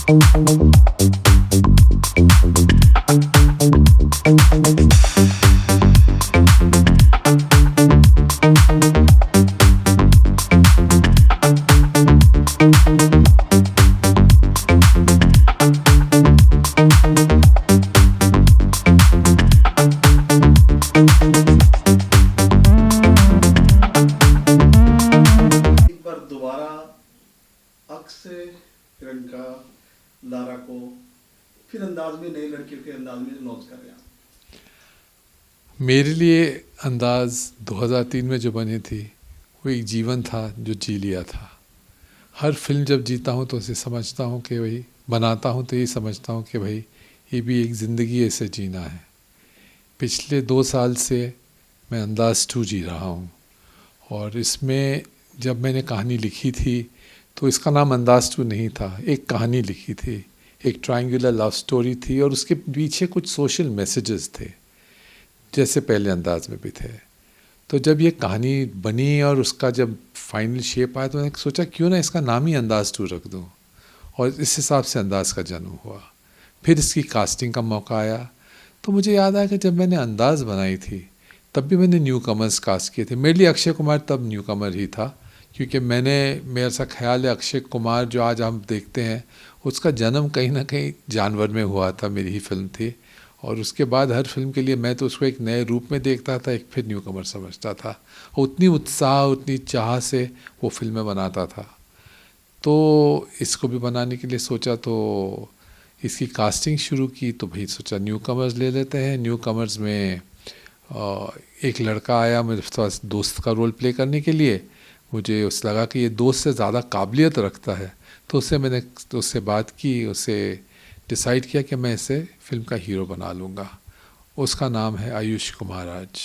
से प्रियंका लारा को फिर अंदाज में, नई लड़कियों के अंदाज में लॉन्च कर रहे हैं? मेरे लिए अंदाज 2003 में जो बनी थी वो एक जीवन था जो जी लिया था। हर फिल्म जब जीता हूँ तो उसे समझता हूँ कि भाई, बनाता हूँ तो ये समझता हूँ कि भाई ये भी एक ज़िंदगी ऐसे जीना है। पिछले 2 साल से मैं अंदाज 2 जी रहा हूँ और इसमें जब मैंने कहानी लिखी थी तो इसका नाम अंदाज 2 नहीं था। एक कहानी लिखी थी, एक ट्रायंगुलर लव स्टोरी थी और उसके पीछे कुछ सोशल मैसेजेस थे जैसे पहले अंदाज में भी थे। तो जब ये कहानी बनी और उसका जब फाइनल शेप आया तो मैंने सोचा क्यों ना इसका नाम ही अंदाज 2 रख दूँ और इस हिसाब से अंदाज का जन्म हुआ। फिर इसकी कास्टिंग का मौका आया तो मुझे याद आया कि जब मैंने अंदाज बनाई थी तब भी मैंने न्यू कमर्स कास्ट किए थे। मेरे लिए अक्षय कुमार तब न्यू कमर ही था क्योंकि मेरा ऐसा ख्याल है अक्षय कुमार जो आज हम देखते हैं उसका जन्म कहीं ना कहीं जानवर में हुआ था, मेरी ही फिल्म थी और उसके बाद हर फिल्म के लिए मैं तो उसको एक नए रूप में देखता था, एक फिर न्यू कमर समझता था और उतनी उत्साह उतनी चाह से वो फिल्में बनाता था। तो इसको भी बनाने के लिए सोचा तो इसकी कास्टिंग शुरू की तो भाई सोचा न्यू कमर्स ले लेते हैं। न्यू कमर्स में एक लड़का आया मेरे पास दोस्त का रोल प्ले करने के लिए। मुझे उस लगा कि ये दोस्त से ज़्यादा काबिलियत रखता है तो मैंने उससे बात की, उसे डिसाइड किया कि मैं इसे फिल्म का हीरो बना लूँगा। उसका नाम है आयुष कुमार आज,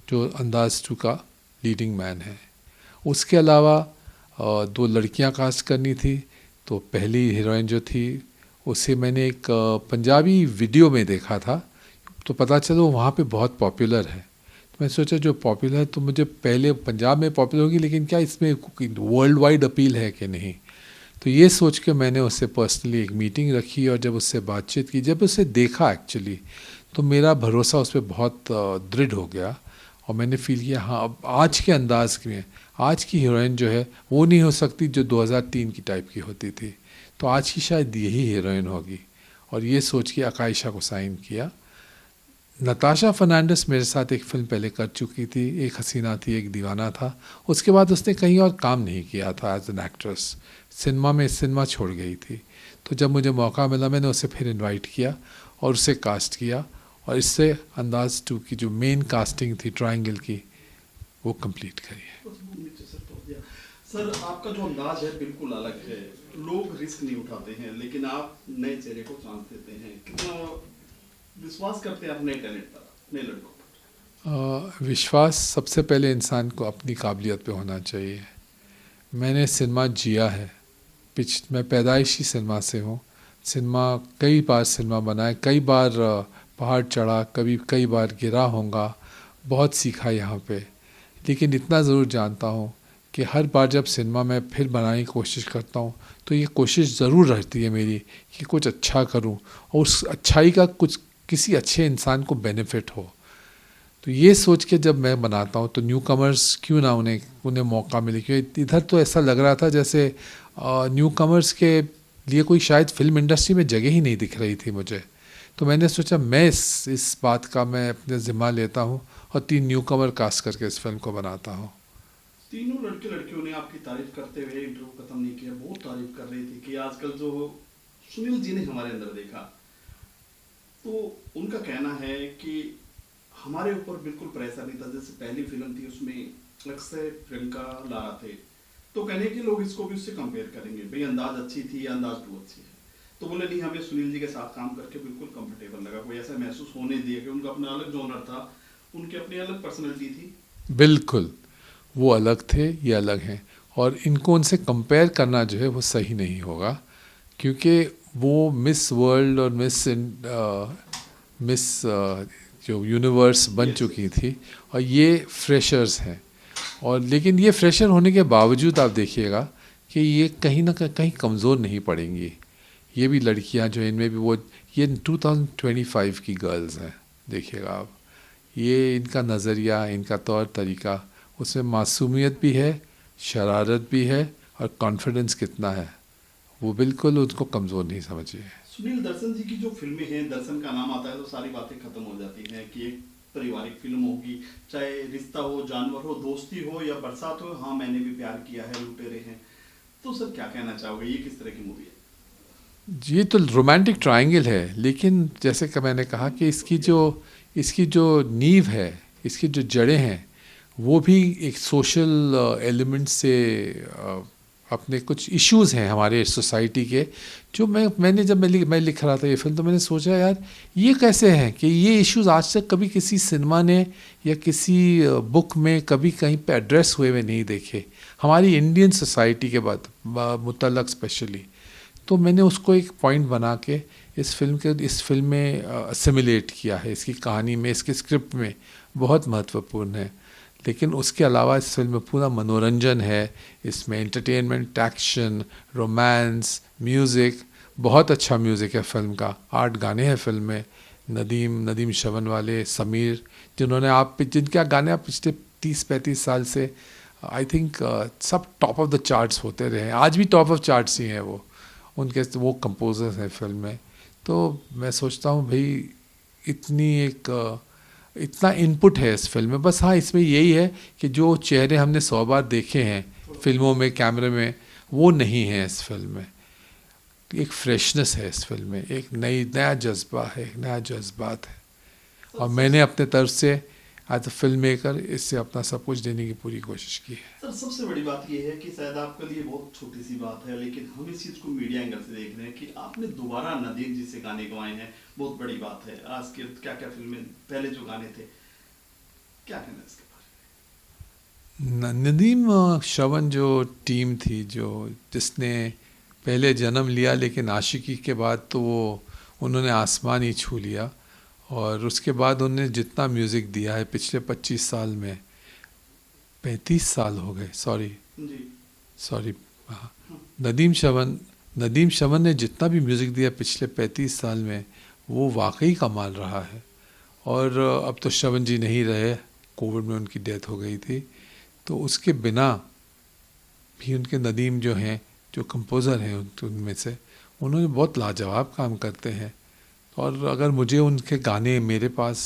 जो अंदाज 2 का लीडिंग मैन है। उसके अलावा 2 लड़कियां कास्ट करनी थी तो पहली हीरोइन जो थी उसे मैंने एक पंजाबी वीडियो में देखा था तो पता चला वो वहाँ पे बहुत पॉपुलर है। तो मैं सोचा जो पॉपुलर है तो मुझे पहले पंजाब में पॉपुलर होगी लेकिन क्या इसमें वर्ल्ड वाइड अपील है कि नहीं। तो ये सोच के मैंने उससे पर्सनली एक मीटिंग रखी और जब उससे बातचीत की, जब उसे देखा एक्चुअली तो मेरा भरोसा उस पर बहुत दृढ़ हो गया और मैंने फील किया हाँ अब आज के अंदाज में आज की हीरोइन जो है वो नहीं हो सकती जो 2003 की टाइप की होती थी, तो आज की शायद यही हीरोइन होगी। और ये सोच के आकाइशा को साइन किया। नताशा फर्नांडिस मेरे साथ एक फ़िल्म पहले कर चुकी थी, एक हसीना थी एक दीवाना था। उसके बाद उसने कहीं और काम नहीं किया था एज एन एक्ट्रेस, सिनेमा छोड़ गई थी। तो जब मुझे मौका मिला मैंने उसे फिर इनवाइट किया और उसे कास्ट किया और इससे अंदाज 2 की जो मेन कास्टिंग थी ट्रायंगल की वो कंप्लीट करी है। सर आपका जो अंदाज है बिल्कुल अलग है, लोग रिस्क नहीं उठाते हैं लेकिन आप नए चेहरे को चांस देते हैं। कितना विश्वास करते हैं अपने टैलेंट पर, नए लड़कों पर? विश्वास सबसे पहले इंसान को अपनी काबिलियत पे होना चाहिए। मैंने सिनेमा जिया है, मैं पैदाइशी सिनेमा से हूँ। कई बार सिनेमा बनाए, कई बार पहाड़ चढ़ा, कई बार गिरा होऊंगा, बहुत सीखा यहाँ पे। लेकिन इतना ज़रूर जानता हूँ कि हर बार जब सिनेमा में फिर बनाने की कोशिश करता हूँ तो ये कोशिश ज़रूर रहती है मेरी कि कुछ अच्छा करूँ और उस अच्छाई का कुछ किसी अच्छे इंसान को बेनिफिट हो। तो ये सोच के जब मैं बनाता हूँ तो न्यू कमर्स क्यों ना उन्हें मौका मिले, क्योंकि इधर तो ऐसा लग रहा था जैसे न्यू कमर्स के लिए कोई शायद फिल्म इंडस्ट्री में जगह ही नहीं दिख रही थी मुझे। तो मैंने सोचा मैं इस बात का मैं अपने ज़िम्मा लेता हूँ और 3 न्यू कमर कास्ट करके इस फिल्म को बनाता हूँ। तीनों लड़कियों ने आपकी तारीफ करते हुए इंटरव्यू खत्म नहीं किया, बहुत तारीफ कर रही थी कि आजकल जो सुनील जी ने हमारे अंदर देखा तो उनका कहना है कि हमारे ऊपर बिल्कुल प्रेशर नहीं था। जैसे पहली फिल्म थी उसमें अक्षय प्रियंका लारा थे तो कहने कि लोग इसको भी उससे कंपेयर करेंगे, भाई अंदाज अच्छी थी या अंदाज 2 अच्छी है। तो बोले नहीं, हमें सुनील जी के साथ काम करके बिल्कुल कंफर्टेबल लगा, कोई ऐसा महसूस होने दिया कि उनका अपना अलग जॉनर था, उनकी अपनी अलग पर्सनैलिटी थी। बिल्कुल वो अलग थे, ये अलग हैं और इनको उनसे कंपेयर करना जो है वो सही नहीं होगा क्योंकि वो मिस वर्ल्ड और मिस जो यूनिवर्स बन चुकी थी और ये फ्रेशर्स हैं। और लेकिन ये फ्रेशर होने के बावजूद आप देखिएगा कि ये कहीं ना कहीं कमज़ोर नहीं पड़ेंगी। ये भी लड़कियां जो इनमें भी वो, ये 2025 की गर्ल्स हैं, देखिएगा आप, ये इनका नज़रिया, इनका तौर तरीका, उसमें मासूमियत भी है, शरारत भी है, और कॉन्फिडेंस कितना है, वो बिल्कुल उसको कमज़ोर नहीं समझिए। सुनील, दर्शन जी की जो फिल्में हैं, दर्शन का नाम आता है तो सारी बातें खत्म हो जाती हैं कि एक पारिवारिक फिल्म होगी, चाहे रिश्ता हो, जानवर हो, दोस्ती हो या बरसात हो, हाँ मैंने भी प्यार किया है, लुटेरे हैं। तो सर क्या कहना चाहोगे, ये किस तरह की मूवी है? ये तो रोमांटिक ट्रायंगल है, लेकिन जैसे कि मैंने कहा कि इसकी जो नींव है, इसकी जो जड़ें हैं, वो भी एक सोशल एलिमेंट से अपने कुछ इश्यूज हैं हमारे सोसाइटी के, जो मैंने जब मैं लिख रहा था ये फिल्म, तो मैंने सोचा यार ये कैसे हैं कि ये इश्यूज आज तक कभी किसी सिनेमा ने या किसी बुक में कभी कहीं पे एड्रेस हुए हुए नहीं देखे, हमारी इंडियन सोसाइटी के बाद मुतल्लक स्पेशली। तो मैंने उसको एक पॉइंट बना के इस फिल्म में असिमुलेट किया है, इसकी कहानी में, इसके स्क्रिप्ट में बहुत महत्वपूर्ण है। लेकिन उसके अलावा इस फिल्म में पूरा मनोरंजन है, इसमें एंटरटेनमेंट, एक्शन, रोमांस, म्यूज़िक, बहुत अच्छा म्यूज़िक है फिल्म का, 8 गाने हैं फिल्म में, नदीम श्रवण वाले, समीर, जिनके गाने आप पिछले 30-35 साल से आई थिंक सब टॉप ऑफ द चार्ट्स होते रहे हैं, आज भी टॉप ऑफ चार्ट्स ही हैं वो कंपोजर्स हैं फिल्म में। तो मैं सोचता हूँ भाई इतना इनपुट है इस फिल्म में, बस हाँ इसमें यही है कि जो चेहरे हमने 100 बार देखे हैं फिल्मों में, कैमरे में, वो नहीं है इस फिल्म में। एक फ्रेशनेस है इस फिल्म में, एक नया जज्बा है, एक नया जज्बात है, और मैंने अपने तरफ से एज अ फिल्म मेकर इससे अपना सब कुछ देने की पूरी कोशिश की है। सर सबसे बड़ी बात यह है कि शायद आपके लिए बहुत छोटी सी बात है, लेकिन हम इस चीज को मीडिया एंगल से देख रहे हैं कि आपने दोबारा नदीम जी से गाने गवाए हैं, बहुत बड़ी बात है। आज के क्या क्या फिल्में, पहले जो गाने थे, क्या कहना है इसके बारे में? नदीम श्रवण जो टीम थी, जिसने पहले जन्म लिया, लेकिन आशिकी के बाद तो उन्होंने आसमान ही छू लिया, और उसके बाद उन्होंने जितना म्यूज़िक दिया है पिछले 25 साल में, 35 साल हो गए, सॉरी, नदीम श्रवण ने जितना भी म्यूज़िक दिया पिछले 35 साल में, वो वाकई कमाल रहा है। और अब तो श्रवण जी नहीं रहे, कोविड में उनकी डेथ हो गई थी, तो उसके बिना भी उनके नदीम जो हैं, जो कंपोज़र हैं उनमें से, उन्होंने बहुत लाजवाब काम करते हैं। और अगर मुझे उनके गाने मेरे पास,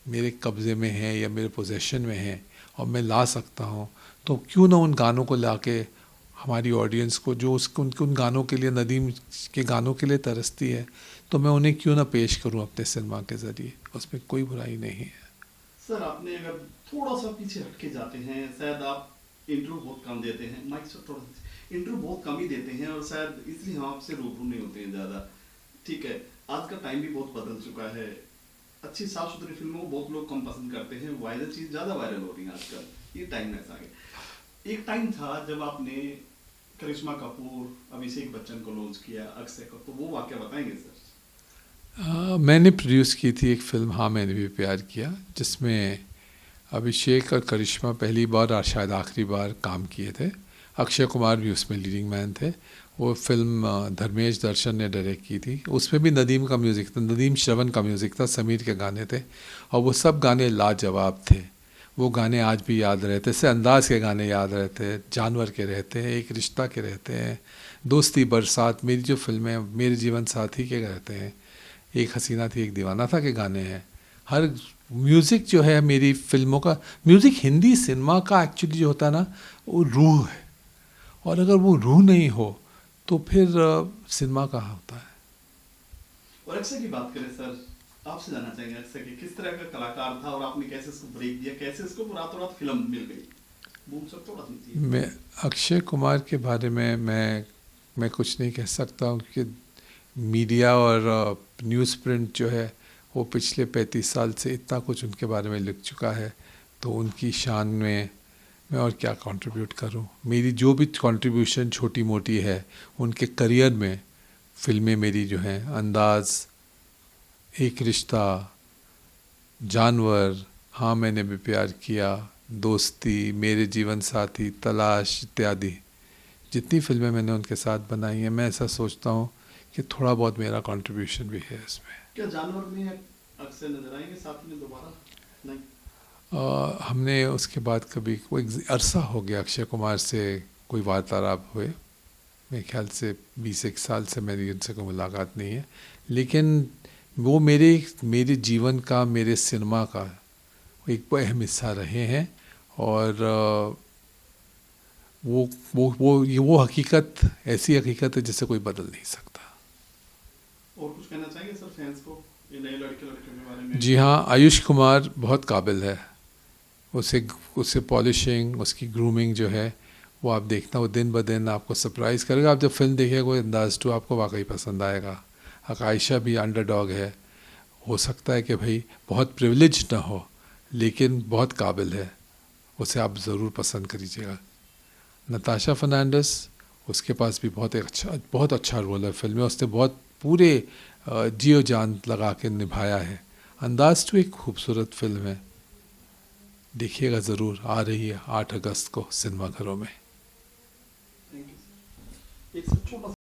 मेरे कब्ज़े में हैं या मेरे पोजेशन में हैं और मैं ला सकता हूँ, तो क्यों ना उन गानों को ला के हमारी ऑडियंस को, जो उन गानों के लिए, नदीम के गानों के लिए तरसती है, तो मैं उन्हें क्यों ना पेश करूँ अपने सिनेमा के ज़रिए, उसमें कोई बुराई नहीं है। सर आपने अगर थोड़ा सा पीछे हटके जाते हैं, शायद आप इंटरव्यू बहुत कम देते हैं, माइक से थोड़ा सा इंटरव्यू बहुत कम ही देते हैं, और शायद इसलिए हम आपसे रूबरू नहीं होते हैं ज़्यादा। ठीक है, आज का टाइम भी बहुत बदल चुका है, अच्छी साफ सुथरी फिल्मों को बहुत लोग कम पसंद करते हैं, वायरल चीज़ ज़्यादा वायरल हो रही है आजकल, ये टाइम ऐसा है। एक टाइम था जब आपने करिश्मा कपूर, अभिषेक बच्चन को लॉन्च किया, अक्षय कपूर, वो वाकया बताएंगे सर? मैंने प्रोड्यूस की थी एक फिल्म, हाँ मैंने भी प्यार किया, जिसमें अभिषेक और करिश्मा पहली बार और शायद आखिरी बार काम किए थे। अक्षय कुमार भी उसमें लीडिंग मैन थे। वो फिल्म धर्मेश दर्शन ने डायरेक्ट की थी, उसमें भी नदीम का म्यूज़िक था, नदीम श्रवण का म्यूज़िक था, समीर के गाने थे, और वो सब गाने लाजवाब थे। वो गाने आज भी याद रहते, जैसे अंदाज के गाने याद रहते हैं, जानवर के रहते हैं, एक रिश्ता के रहते हैं, दोस्ती, बरसात, मेरी जो फिल्में, मेरे जीवन साथी के रहते हैं, एक हसीना थी एक दीवाना था के गाने हैं। हर म्यूज़िक जो है मेरी फिल्मों का, म्यूज़िक हिंदी सिनेमा का एक्चुअली जो होता है ना, वो रूह है, और अगर वो रूह नहीं हो तो फिर सिनेमा कहाँ होता है। और अक्षय की बात करें सर, आपसे जानना चाहेंगे अक्षय कि किस तरह का कलाकार था और आपने कैसे इसको ब्रेक दिया, कैसे इसको रातों रात फिल्म मिल गई? बूम सर थोड़ा सुनती है। मैं अक्षय कुमार के बारे में मैं कुछ नहीं कह सकता हूँ, क्योंकि मीडिया और न्यूज़ प्रिंट जो है वो पिछले 35 साल से इतना कुछ उनके बारे में लिख चुका है, तो उनकी शान में मैं और क्या कंट्रीब्यूट करूं। मेरी जो भी कंट्रीब्यूशन छोटी मोटी है उनके करियर में, फिल्में मेरी जो हैं, अंदाज़, एक रिश्ता, जानवर, हाँ मैंने भी प्यार किया, दोस्ती, मेरे जीवन साथी, तलाश इत्यादि, जितनी फिल्में मैंने उनके साथ बनाई हैं, मैं ऐसा सोचता हूँ कि थोड़ा बहुत मेरा कंट्रीब्यूशन भी है इसमें। क्या जानवर में अक्सर नजर आएंगे साथ में दोबारा? नहीं। हमने उसके बाद कभी कोई अरसा हो गया अक्षय कुमार से कोई वार्तालाप हुए, मेरे ख्याल से 20 साल से मेरी उनसे कोई मुलाकात नहीं है, लेकिन वो मेरे जीवन का, मेरे सिनेमा का एक अहम हिस्सा रहे हैं। और वो हकीकत ऐसी हकीकत है जिसे कोई बदल नहीं सकता। और कुछ कहना चाहेंगे सर फैंस को ये नए लड़कियों के बारे में? जी हाँ, आयुष कुमार बहुत काबिल है। उसे पॉलिशिंग, उसकी ग्रूमिंग जो है वो आप देखना, वो दिन ब दिन आपको सरप्राइज़ करेगा। आप जब फिल्म देखिएगा कोई अंदाज़ 2 आपको वाकई पसंद आएगा। आयशा भी अंडरडॉग है, हो सकता है कि भाई बहुत प्रिविलेज ना हो लेकिन बहुत काबिल है, उसे आप ज़रूर पसंद करिएगा। नताशा फर्नांडिस, उसके पास भी बहुत अच्छा रोल है फिल्म में, उसने बहुत पूरे जियो जान लगा के निभाया है। अंदाज़ 2 एक खूबसूरत फिल्म है, देखिएगा ज़रूर, आ रही है 8 अगस्त को सिनेमाघरों में। Thank you. एक छोटा